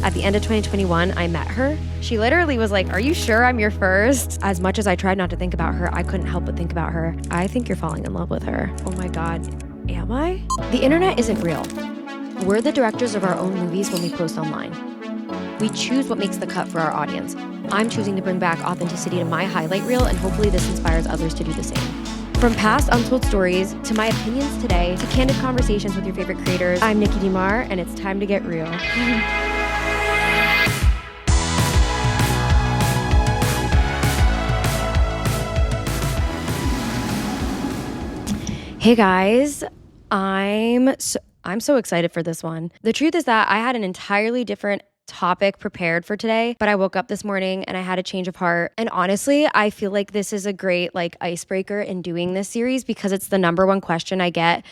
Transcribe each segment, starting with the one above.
At the end of 2021, I met her. She literally was like, "Are you sure I'm your first?" As much as I tried not to think about her, I couldn't help but think about her. I think you're falling in love with her. Oh my God, am I? The internet isn't real. We're the directors of our own movies when we post online. We choose what makes the cut for our audience. I'm choosing to bring back authenticity to my highlight reel, and hopefully this inspires others to do the same. From past untold stories to my opinions today to candid conversations with your favorite creators, I'm Niki Demar, and it's time to get real. Hey guys, I'm so excited for this one. The truth is that I had an entirely different topic prepared for today, but I woke up this morning and I had a change of heart. And honestly, I feel like this is a great icebreaker in doing this series because it's the number one question I get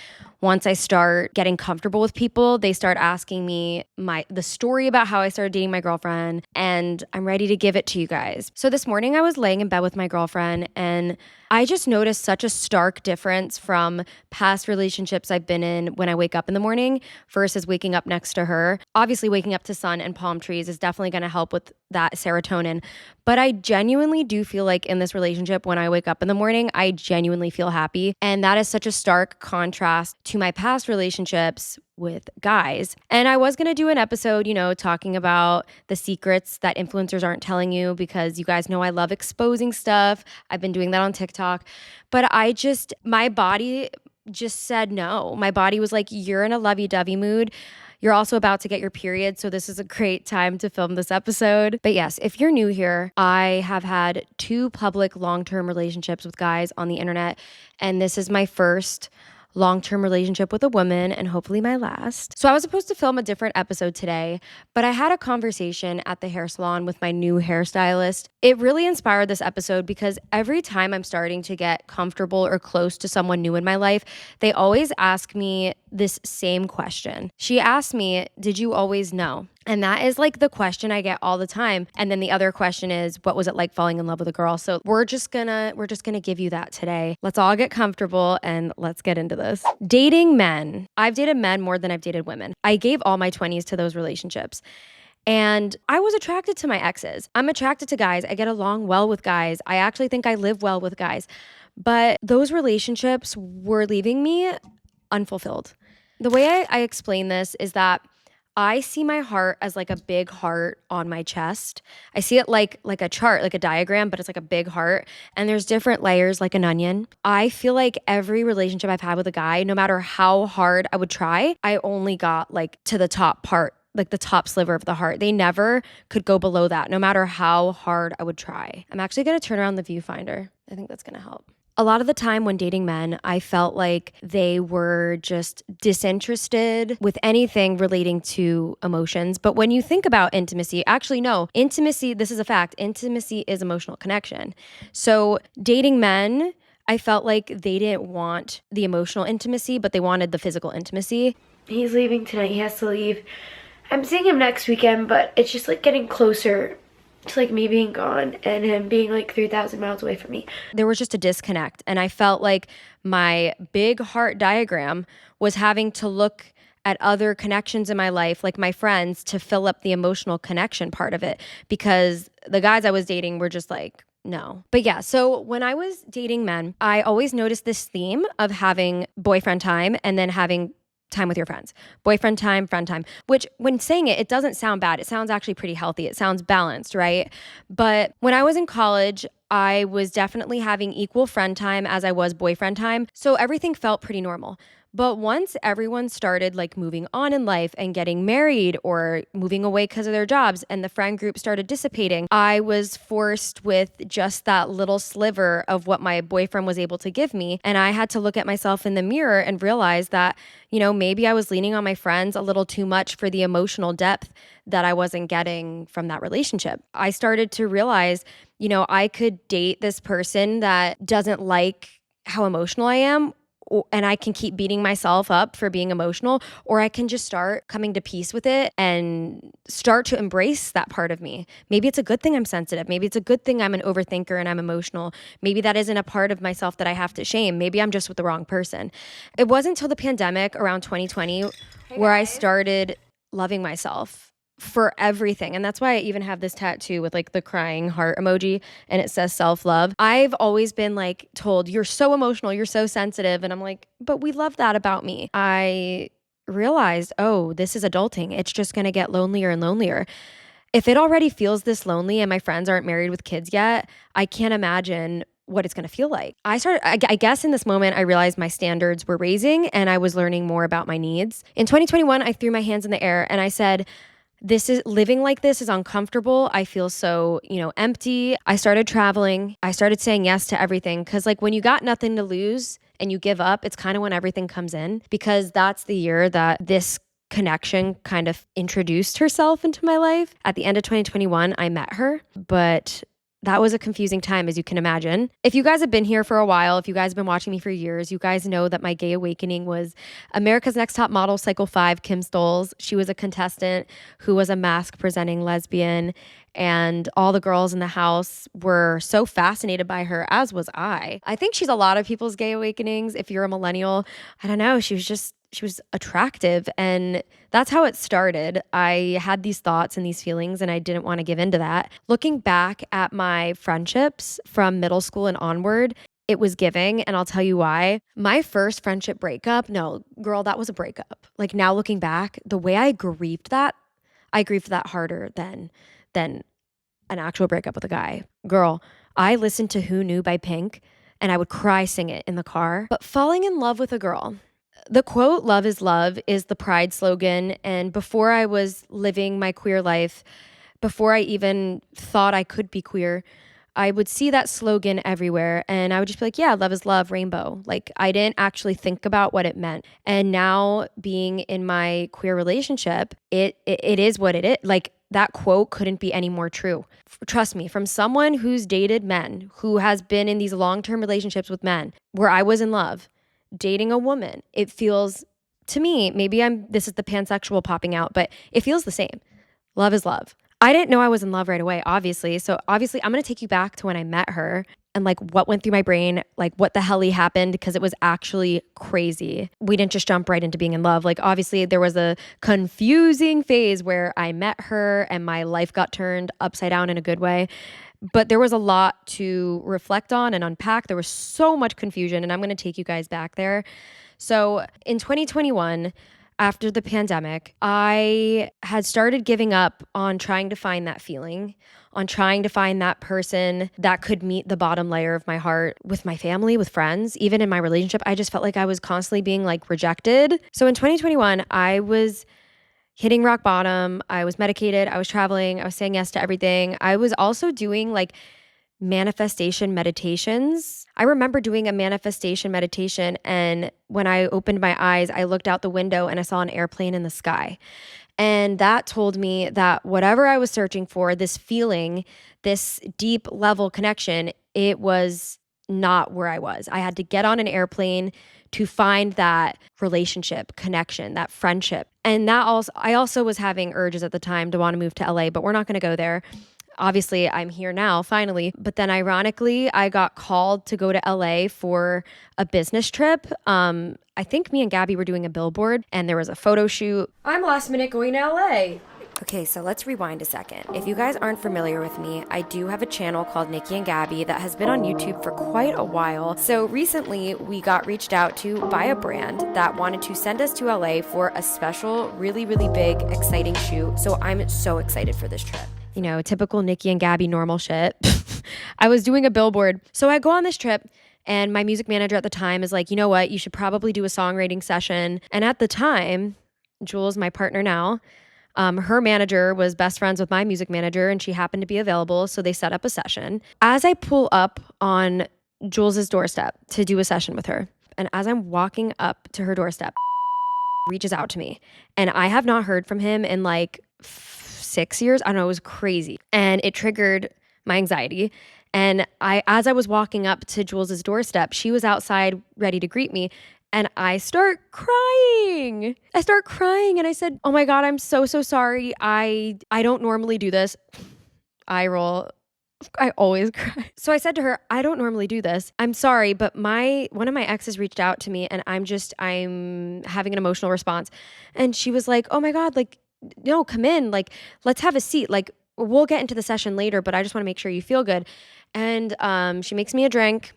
once I start getting comfortable with people. They start asking me the story about how I started dating my girlfriend, and I'm ready to give it to you guys. So this morning I was laying in bed with my girlfriend, and I just noticed such a stark difference from past relationships I've been in when I wake up in the morning versus waking up next to her. Obviously, waking up to sun and palm trees is definitely going to help with that serotonin. But I genuinely do feel like in this relationship, when I wake up in the morning, I genuinely feel happy. And that is such a stark contrast to my past relationships with guys. And I was going to do an episode, talking about the secrets that influencers aren't telling you, because you guys know I love exposing stuff. I've been doing that on TikTok. But my body just said no. My body was like, you're in a lovey-dovey mood. You're also about to get your period, so this is a great time to film this episode. But yes, if you're new here, I have had 2 public long-term relationships with guys on the internet, and this is my first long-term relationship with a woman, and hopefully my last. So I was supposed to film a different episode today, but I had a conversation at the hair salon with my new hairstylist. It really inspired this episode because every time I'm starting to get comfortable or close to someone new in my life, they always ask me this same question. She asked me, "Did you always know?" And that is the question I get all the time. And then the other question is, what was it like falling in love with a girl? So we're just gonna give you that today. Let's all get comfortable and let's get into this. Dating men. I've dated men more than I've dated women. I gave all my 20s to those relationships. And I was attracted to my exes. I'm attracted to guys. I get along well with guys. I actually think I live well with guys. But those relationships were leaving me unfulfilled. The way I explain this is that I see my heart as a big heart on my chest. I see it like a chart, like a diagram, but it's like a big heart. And there's different layers like an onion. I feel like every relationship I've had with a guy, no matter how hard I would try, I only got to the top part, the top sliver of the heart. They never could go below that, no matter how hard I would try. I'm actually going to turn around the viewfinder. I think that's going to help. A lot of the time when dating men, I felt like they were just disinterested with anything relating to emotions. But when you think about intimacy, actually, no, intimacy, this is a fact, intimacy is emotional connection. So dating men, I felt like they didn't want the emotional intimacy, but they wanted the physical intimacy. He's leaving tonight. He has to leave. I'm seeing him next weekend, but it's just getting closer to me being gone and him being 3,000 miles away from me. There was just a disconnect, and I felt like my big heart diagram was having to look at other connections in my life, like my friends, to fill up the emotional connection part of it, because the guys I was dating were just no. But yeah, so when I was dating men, I always noticed this theme of having boyfriend time and then having time with your friends. Boyfriend time, friend time, which when saying it doesn't sound bad. It sounds actually pretty healthy. It sounds balanced, right? But when I was in college, I was definitely having equal friend time as I was boyfriend time. So everything felt pretty normal. But once everyone started moving on in life and getting married or moving away because of their jobs, and the friend group started dissipating, I was forced with just that little sliver of what my boyfriend was able to give me. And I had to look at myself in the mirror and realize that, maybe I was leaning on my friends a little too much for the emotional depth that I wasn't getting from that relationship. I started to realize, I could date this person that doesn't like how emotional I am, and I can keep beating myself up for being emotional, or I can just start coming to peace with it and start to embrace that part of me. Maybe it's a good thing I'm sensitive. Maybe it's a good thing I'm an overthinker and I'm emotional. Maybe that isn't a part of myself that I have to shame. Maybe I'm just with the wrong person. It wasn't until the pandemic around 2020 where I started loving myself for everything. And that's why I even have this tattoo with like the crying heart emoji and it says self-love. I've always been like told, you're so emotional, you're so sensitive. And I'm like, but we love that about me. I realized, oh, this is adulting. It's just going to get lonelier and lonelier. If it already feels this lonely and my friends aren't married with kids yet, I can't imagine what it's going to feel like. I guess in this moment, I realized my standards were raising and I was learning more about my needs. In 2021, I threw my hands in the air and I said, this is living like this is uncomfortable. I feel so, empty. I started traveling. I started saying yes to everything. Cause like when you got nothing to lose and you give up, it's kind of when everything comes in, because that's the year that this connection kind of introduced herself into my life. At the end of 2021, I met her, but that was a confusing time, as you can imagine. If you guys have been here for a while, if you guys have been watching me for years, you guys know that my gay awakening was America's Next Top Model Cycle 5, Kim Stolz. She was a contestant who was a mask presenting lesbian, and all the girls in the house were so fascinated by her, as was I. I think she's a lot of people's gay awakenings. If you're a millennial, I don't know, she was attractive, and that's how it started. I had these thoughts and these feelings and I didn't want to give in to that. Looking back at my friendships from middle school and onward, it was giving, and I'll tell you why. My first friendship breakup, no, girl, that was a breakup. Like now looking back, the way I grieved that harder than an actual breakup with a guy. Girl, I listened to Who Knew by Pink and I would cry sing it in the car. But falling in love with a girl, the quote, "Love is love," is the Pride slogan. And before I was living my queer life, before I even thought I could be queer, I would see that slogan everywhere and I would just be like, yeah, love is love, rainbow. Like I didn't actually think about what it meant. And now being in my queer relationship, it is what it is. Like that quote couldn't be any more true. Trust me, from someone who's dated men, who has been in these long-term relationships with men where I was in love, dating a woman, it feels to me, maybe this is the pansexual popping out, but it feels the same. Love is love. I didn't know I was in love right away, obviously. So obviously I'm going to take you back to when I met her and like what went through my brain, like what the hell happened, because it was actually crazy. We didn't just jump right into being in love. Like obviously there was a confusing phase where I met her and my life got turned upside down in a good way. But there was a lot to reflect on and unpack. There was so much confusion, and I'm going to take you guys back there. So in 2021, after the pandemic, I had started giving up on trying to find that feeling, on trying to find that person that could meet the bottom layer of my heart with my family, with friends, even in my relationship. I just felt like I was constantly being like rejected. So in 2021, I was hitting rock bottom. I was medicated. I was traveling. I was saying yes to everything. I was also doing like manifestation meditations. I remember doing a manifestation meditation, and when I opened my eyes, I looked out the window and I saw an airplane in the sky. And that told me that whatever I was searching for, this feeling, this deep level connection, it was not where I was. I had to get on an airplane to find that relationship, connection, that friendship. And I also was having urges at the time to want to move to LA, but we're not going to go there. Obviously, I'm here now, finally. But then ironically, I got called to go to LA for a business trip. I think me and Gabby were doing a billboard and there was a photo shoot. I'm last minute going to LA. Okay, so let's rewind a second. If you guys aren't familiar with me, I do have a channel called Niki and Gabby that has been on YouTube for quite a while. So recently we got reached out to by a brand that wanted to send us to LA for a special, really, really big, exciting shoot. So I'm so excited for this trip. You know, typical Niki and Gabby normal shit. I was doing a billboard. So I go on this trip and my music manager at the time is like, you know what, you should probably do a songwriting session. And at the time, Jules, my partner now, her manager was best friends with my music manager and she happened to be available. So they set up a session. As I pull up on Jules's doorstep to do a session with her, and as I'm walking up to her doorstep, reaches out to me. And I have not heard from him in like 6 years. I don't know, it was crazy. And it triggered my anxiety. And as I was walking up to Jules's doorstep, she was outside ready to greet me. And I start crying. And I said, oh my God, I'm so sorry. I don't normally do this. I roll. I always cry. So I said to her, I don't normally do this. I'm sorry, but one of my exes reached out to me and I'm having an emotional response. And she was like, oh my God, like no, come in. Like, let's have a seat. Like, we'll get into the session later, but I just want to make sure you feel good. And she makes me a drink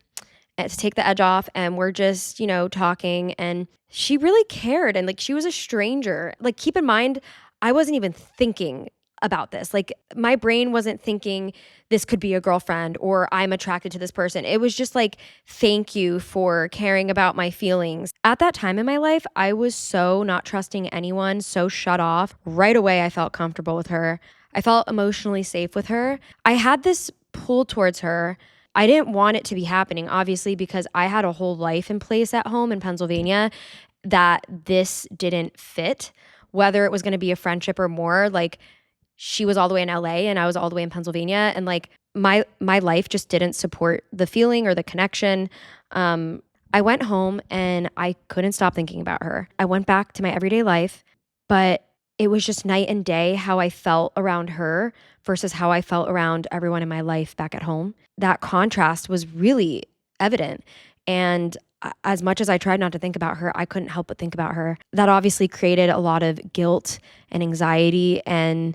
to take the edge off, and we're just, talking, and she really cared, and like she was a stranger. Like, keep in mind, I wasn't even thinking about this. Like, my brain wasn't thinking this could be a girlfriend or I'm attracted to this person. It was just like, thank you for caring about my feelings. At that time in my life, I was so not trusting anyone, so shut off. Right away, I felt comfortable with her. I felt emotionally safe with her. I had this pull towards her. I didn't want it to be happening, obviously, because I had a whole life in place at home in Pennsylvania that this didn't fit, whether it was going to be a friendship or more. Like, she was all the way in LA and I was all the way in Pennsylvania, and like my life just didn't support the feeling or the connection. I went home and I couldn't stop thinking about her. I went back to my everyday life, but it was just night and day how I felt around her versus how I felt around everyone in my life back at home. That contrast was really evident. And as much as I tried not to think about her, I couldn't help but think about her. That obviously created a lot of guilt and anxiety and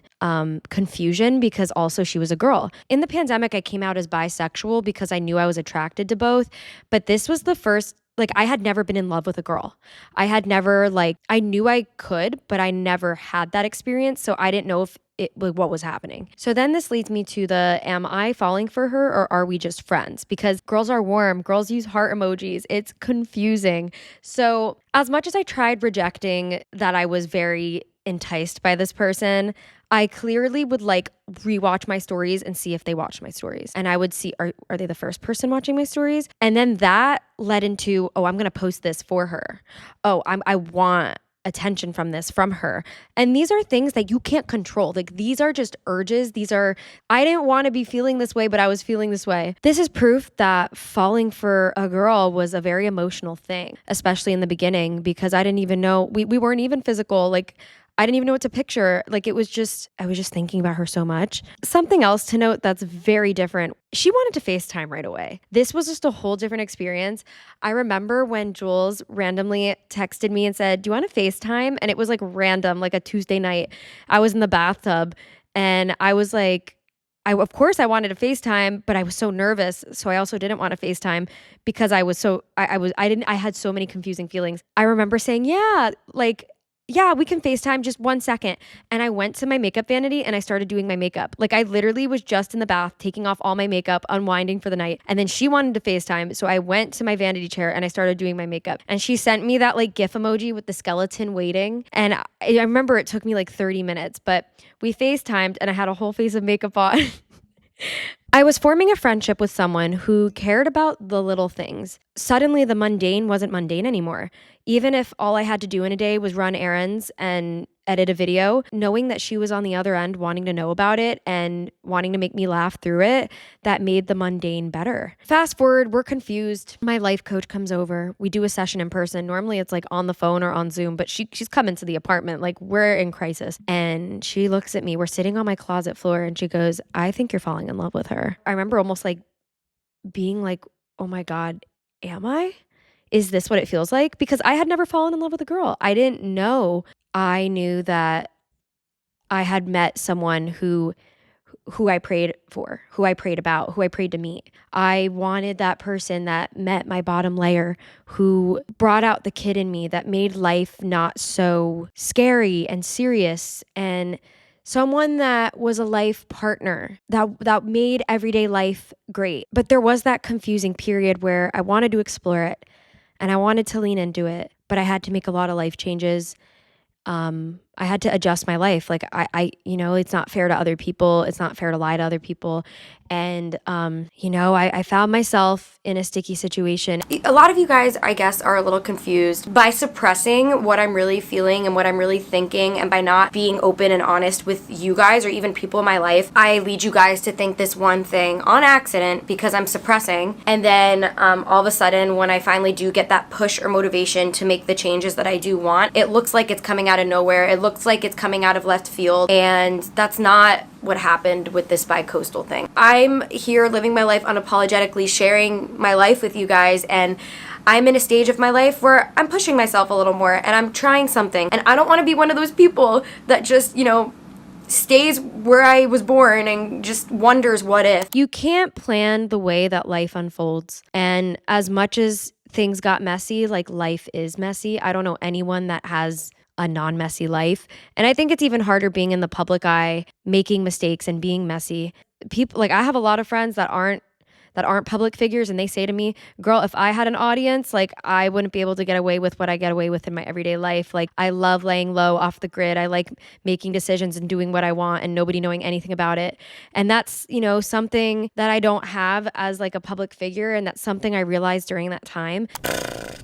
confusion, because also she was a girl. In the pandemic, I came out as bisexual because I knew I was attracted to both. But this was the first, like, I had never been in love with a girl. I had never, like, I knew I could, but I never had that experience. So I didn't know if what was happening. So then this leads me to am I falling for her or are we just friends? Because girls are warm, girls use heart emojis. It's confusing. So as much as I tried rejecting that I was very enticed by this person, I clearly would like rewatch my stories and see if they watched my stories. And I would see, are they the first person watching my stories? And then that led into, oh, I'm going to post this for her. Oh, I want attention from her. And these are things that you can't control. Like, these are just urges. I didn't want to be feeling this way, but I was feeling this way. This is proof that falling for a girl was a very emotional thing, especially in the beginning, because I didn't even know, we weren't even physical. Like, I didn't even know what to picture. Like, I was just thinking about her so much. Something else to note that's very different. She wanted to FaceTime right away. This was just a whole different experience. I remember when Jules randomly texted me and said, do you want to FaceTime? And it was like random, like a Tuesday night. I was in the bathtub and I was like, of course I wanted to FaceTime, but I was so nervous. So I also didn't want to FaceTime because I was so, I had so many confusing feelings. I remember saying, yeah, we can FaceTime, just 1 second. And I went to my makeup vanity and I started doing my makeup. Like, I literally was just in the bath, taking off all my makeup, unwinding for the night. And then she wanted to FaceTime. So I went to my vanity chair and I started doing my makeup. And she sent me that like GIF emoji with the skeleton waiting. And I remember it took me like 30 minutes, but we FaceTimed and I had a whole face of makeup on. I was forming a friendship with someone who cared about the little things. Suddenly, the mundane wasn't mundane anymore. Even if all I had to do in a day was run errands and edit a video, knowing that she was on the other end wanting to know about it and wanting to make me laugh through it, that made the mundane better. Fast forward, we're confused. My life coach comes over. We do a session in person. Normally it's like on the phone or on Zoom, but she's coming to the apartment. Like, we're in crisis. And she looks at me. We're sitting on my closet floor and she goes, I think you're falling in love with her. I remember almost like being like, oh my God, am I? Is this what it feels like? Because I had never fallen in love with a girl. I didn't know. I knew that I had met someone who I prayed for, who I prayed about, who I prayed to meet. I wanted that person that met my bottom layer, who brought out the kid in me, that made life not so scary and serious, and someone that was a life partner, that made everyday life great. But there was that confusing period where I wanted to explore it and I wanted to lean into it, but I had to make a lot of life changes. I had to adjust my life. Like, it's not fair to other people. It's not fair to lie to other people. And, I found myself in a sticky situation. A lot of you guys, I guess, are a little confused by suppressing what I'm really feeling and what I'm really thinking. And by not being open and honest with you guys or even people in my life, I lead you guys to think this one thing on accident because I'm suppressing. And then all of a sudden, when I finally do get that push or motivation to make the changes that I do want, it looks like it's coming out of nowhere. It It looks like it's coming out of left field, and that's not what happened with this bi-coastal thing. I'm here living my life unapologetically, sharing my life with you guys, and I'm in a stage of my life where I'm pushing myself a little more and I'm trying something. And I don't want to be one of those people that just, stays where I was born and just wonders what if. You can't plan the way that life unfolds. And as much as things got messy, like life is messy, I don't know anyone that has a non-messy life. And I think it's even harder being in the public eye, making mistakes and being messy. People, like, I have a lot of friends that aren't public figures, and they say to me, girl, if I had an audience, like, I wouldn't be able to get away with what I get away with in my everyday life. Like, I love laying low off the grid. I like making decisions and doing what I want and nobody knowing anything about it. And that's, something that I don't have as like a public figure. And that's something I realized during that time.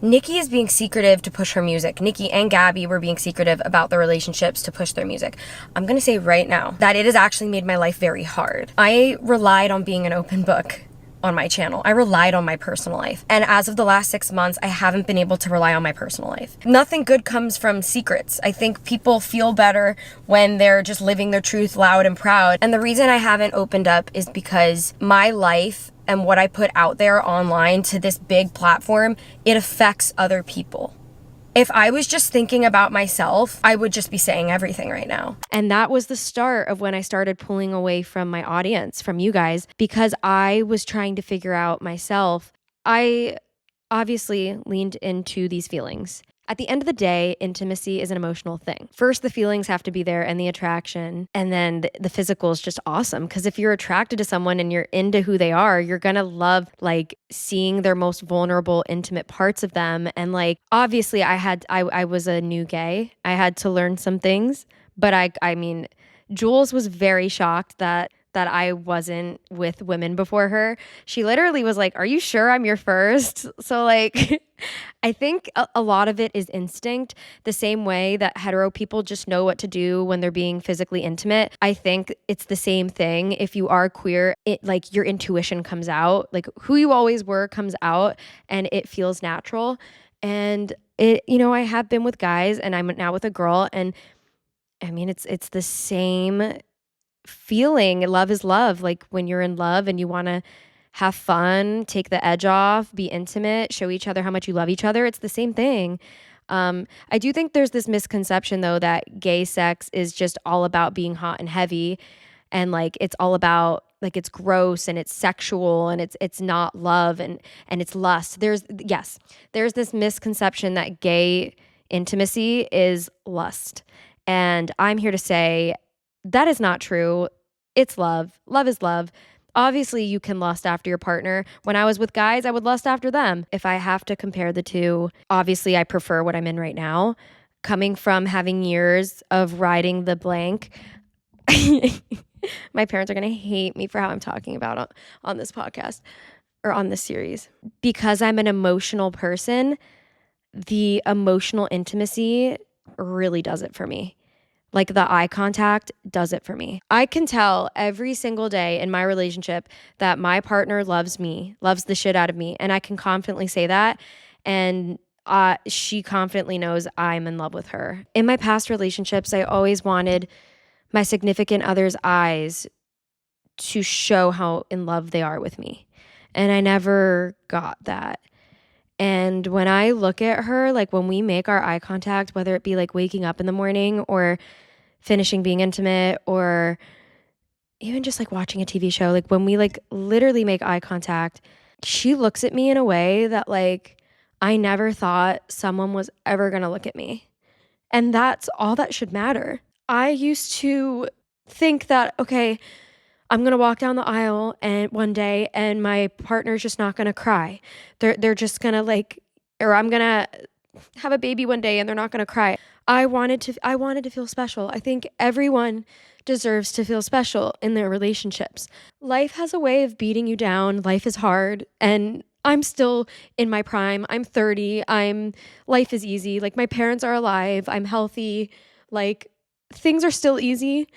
Niki is being secretive to push her music. Niki and Gabby were being secretive about their relationships to push their music. I'm going to say right now that it has actually made my life very hard. I relied on being an open book on my channel. I relied on my personal life. And as of the last 6 months, I haven't been able to rely on my personal life. Nothing good comes from secrets. I think people feel better when they're just living their truth loud and proud. And the reason I haven't opened up is because my life and what I put out there online to this big platform, it affects other people. If I was just thinking about myself, I would just be saying everything right now. And that was the start of when I started pulling away from my audience, from you guys, because I was trying to figure out myself. I obviously leaned into these feelings. At the end of the day, intimacy is an emotional thing. First, the feelings have to be there and the attraction, and then the physical is just awesome. Because if you're attracted to someone and you're into who they are, you're gonna love like seeing their most vulnerable, intimate parts of them. And like, obviously, I was a new gay. I had to learn some things, but I mean, Jules was very shocked that I wasn't with women before her. She literally was like, "Are you sure I'm your first?" So like, I think a lot of it is instinct, the same way that hetero people just know what to do when they're being physically intimate. I think it's the same thing. If you are queer, it like your intuition comes out, like who you always were comes out, and it feels natural. And it, I have been with guys and I'm now with a girl, and I mean, it's the same feeling. Love is love. Like when you're in love and you want to have fun, take the edge off, be intimate, show each other how much you love each other, it's the same thing. I do think there's this misconception though that gay sex is just all about being hot and heavy, and like it's all about like it's gross and it's sexual and it's not love and it's lust. There's this misconception that gay intimacy is lust. And I'm here to say that is not true. It's love. Love is love. Obviously, you can lust after your partner. When I was with guys, I would lust after them. If I have to compare the two, obviously, I prefer what I'm in right now. Coming from having years of riding the blank, my parents are going to hate me for how I'm talking about on this podcast or on this series. Because I'm an emotional person, the emotional intimacy really does it for me. Like the eye contact does it for me. I can tell every single day in my relationship that my partner loves me, loves the shit out of me. And I can confidently say that. And she confidently knows I'm in love with her. In my past relationships, I always wanted my significant other's eyes to show how in love they are with me. And I never got that. And when I look at her, like when we make our eye contact, whether it be like waking up in the morning or finishing being intimate or even just like watching a TV show, like when we like literally make eye contact, she looks at me in a way that like I never thought someone was ever going to look at me. And that's all that should matter. I used to think that, okay, I'm going to walk down the aisle and one day and my partner's just not going to cry. They're just going to like, or I'm going to have a baby one day and they're not going to cry. I wanted to feel special. I think everyone deserves to feel special in their relationships. Life has a way of beating you down. Life is hard. And I'm still in my prime. I'm 30. Life is easy. Like my parents are alive. I'm healthy. Like things are still easy.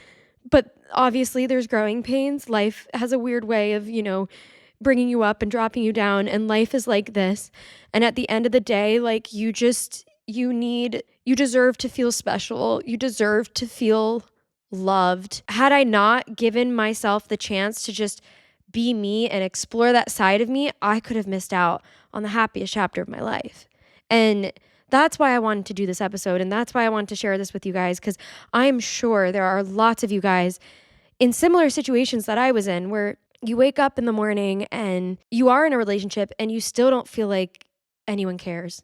But obviously there's growing pains. Life has a weird way of, bringing you up and dropping you down. And life is like this. And at the end of the day, like you You deserve to feel special. You deserve to feel loved. Had I not given myself the chance to just be me and explore that side of me, I could have missed out on the happiest chapter of my life. And that's why I wanted to do this episode. And that's why I wanted to share this with you guys, because I'm sure there are lots of you guys in similar situations that I was in, where you wake up in the morning and you are in a relationship and you still don't feel like anyone cares.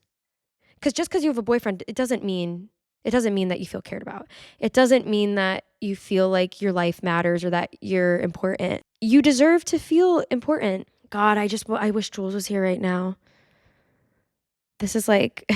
Because just because you have a boyfriend, it doesn't mean that you feel cared about. It doesn't mean that you feel like your life matters or that you're important. You deserve to feel important. God, I wish Jules was here right now. This is like,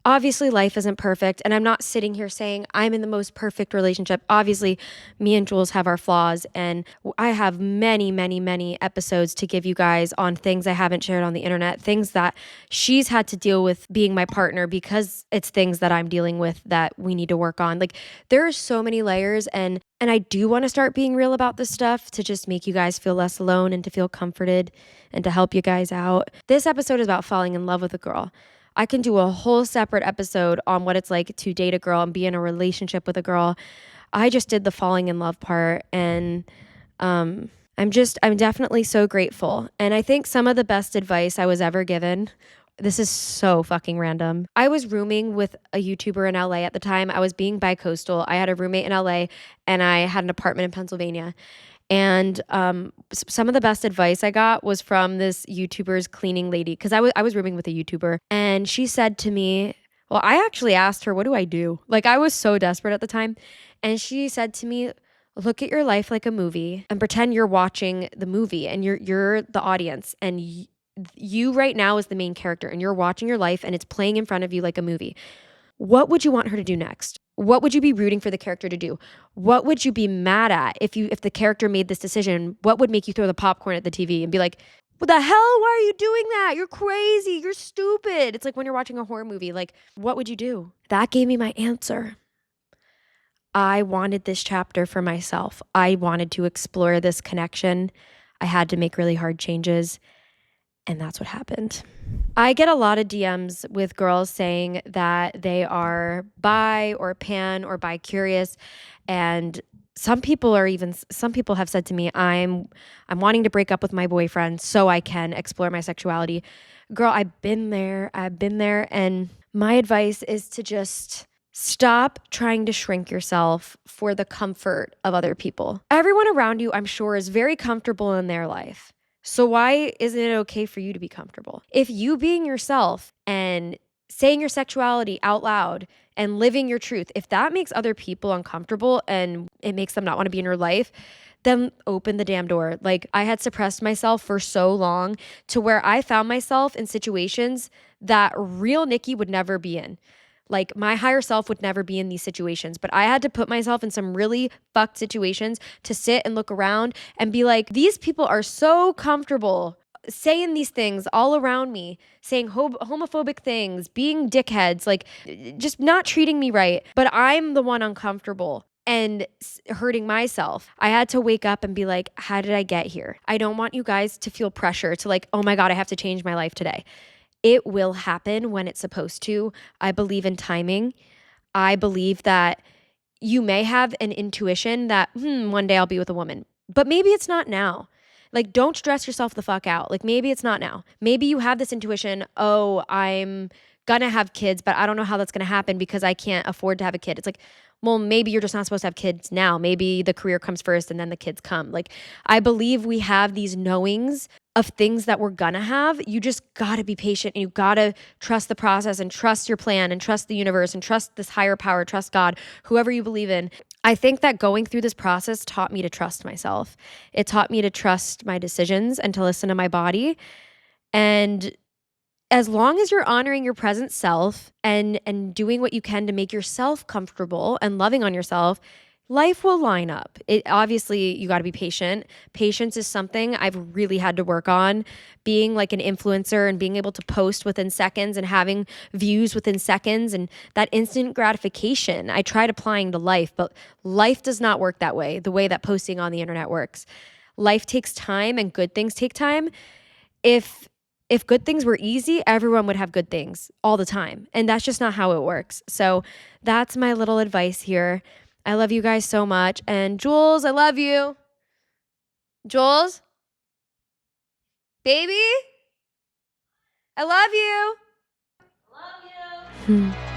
obviously life isn't perfect. And I'm not sitting here saying I'm in the most perfect relationship. Obviously, me and Jules have our flaws. And I have many, many, many episodes to give you guys on things I haven't shared on the internet, things that she's had to deal with being my partner, because it's things that I'm dealing with that we need to work on. Like, there are so many layers. And I do want to start being real about this stuff to just make you guys feel less alone and to feel comforted and to help you guys out. This episode is about falling in love with a girl. I can do a whole separate episode on what it's like to date a girl and be in a relationship with a girl. I just did the falling in love part, and I'm definitely so grateful. And I think some of the best advice I was ever given, this is so fucking random. I was rooming with a YouTuber in LA at the time. I was being bi-coastal. I had a roommate in LA and I had an apartment in Pennsylvania. And some of the best advice I got was from this YouTuber's cleaning lady, because I was rooming with a YouTuber, and she said to me, well, I actually asked her, what do I do? Like, I was so desperate at the time. And she said to me, look at your life like a movie and pretend you're watching the movie and you're the audience, and you right now is the main character and you're watching your life and it's playing in front of you like a movie. What would you want her to do next? What would you be rooting for the character to do? What would you be mad at if the character made this decision? What would make you throw the popcorn at the TV and be like, what the hell? Why are you doing that? You're crazy. You're stupid. It's like when you're watching a horror movie, like, what would you do? That gave me my answer. I wanted this chapter for myself. I wanted to explore this connection. I had to make really hard changes. And that's what happened. I get a lot of DMs with girls saying that they are bi or pan or bi-curious. And some people have said to me, I'm wanting to break up with my boyfriend so I can explore my sexuality. Girl, I've been there. And my advice is to just stop trying to shrink yourself for the comfort of other people. Everyone around you, I'm sure, is very comfortable in their life. So why isn't it okay for you to be comfortable? If you being yourself and saying your sexuality out loud and living your truth, if that makes other people uncomfortable and it makes them not want to be in your life, then open the damn door. Like, I had suppressed myself for so long to where I found myself in situations that real Nikki would never be in. Like, my higher self would never be in these situations, but I had to put myself in some really fucked situations to sit and look around and be like, these people are so comfortable saying these things all around me, saying homophobic things, being dickheads, like just not treating me right. But I'm the one uncomfortable and hurting myself. I had to wake up and be like, how did I get here? I don't want you guys to feel pressure to like, oh my God, I have to change my life today. It will happen when it's supposed to. I believe in timing. I believe that you may have an intuition that, one day I'll be with a woman, but maybe it's not now. Like, don't stress yourself the fuck out. Like, maybe it's not now. Maybe you have this intuition, oh, I'm gonna have kids, but I don't know how that's gonna happen because I can't afford to have a kid. It's like, well, maybe you're just not supposed to have kids now. Maybe the career comes first and then the kids come. Like, I believe we have these knowings of things that we're gonna have. You just gotta be patient and you gotta trust the process and trust your plan and trust the universe and trust this higher power, trust God, whoever you believe in. I think that going through this process taught me to trust myself. It taught me to trust my decisions and to listen to my body. And as long as you're honoring your present self and doing what you can to make yourself comfortable and loving on yourself, life will line up. It obviously, you got to be patient. Patience is something I've really had to work on. Being like an influencer and being able to post within seconds and having views within seconds and that instant gratification, I tried applying to life, but life does not work that way, the way that posting on the internet works. Life takes time and good things take time. If if good things were easy, everyone would have good things all the time. And that's just not how it works. So that's my little advice here. I love you guys so much. And Jules, I love you. Jules, baby, I love you. Love you.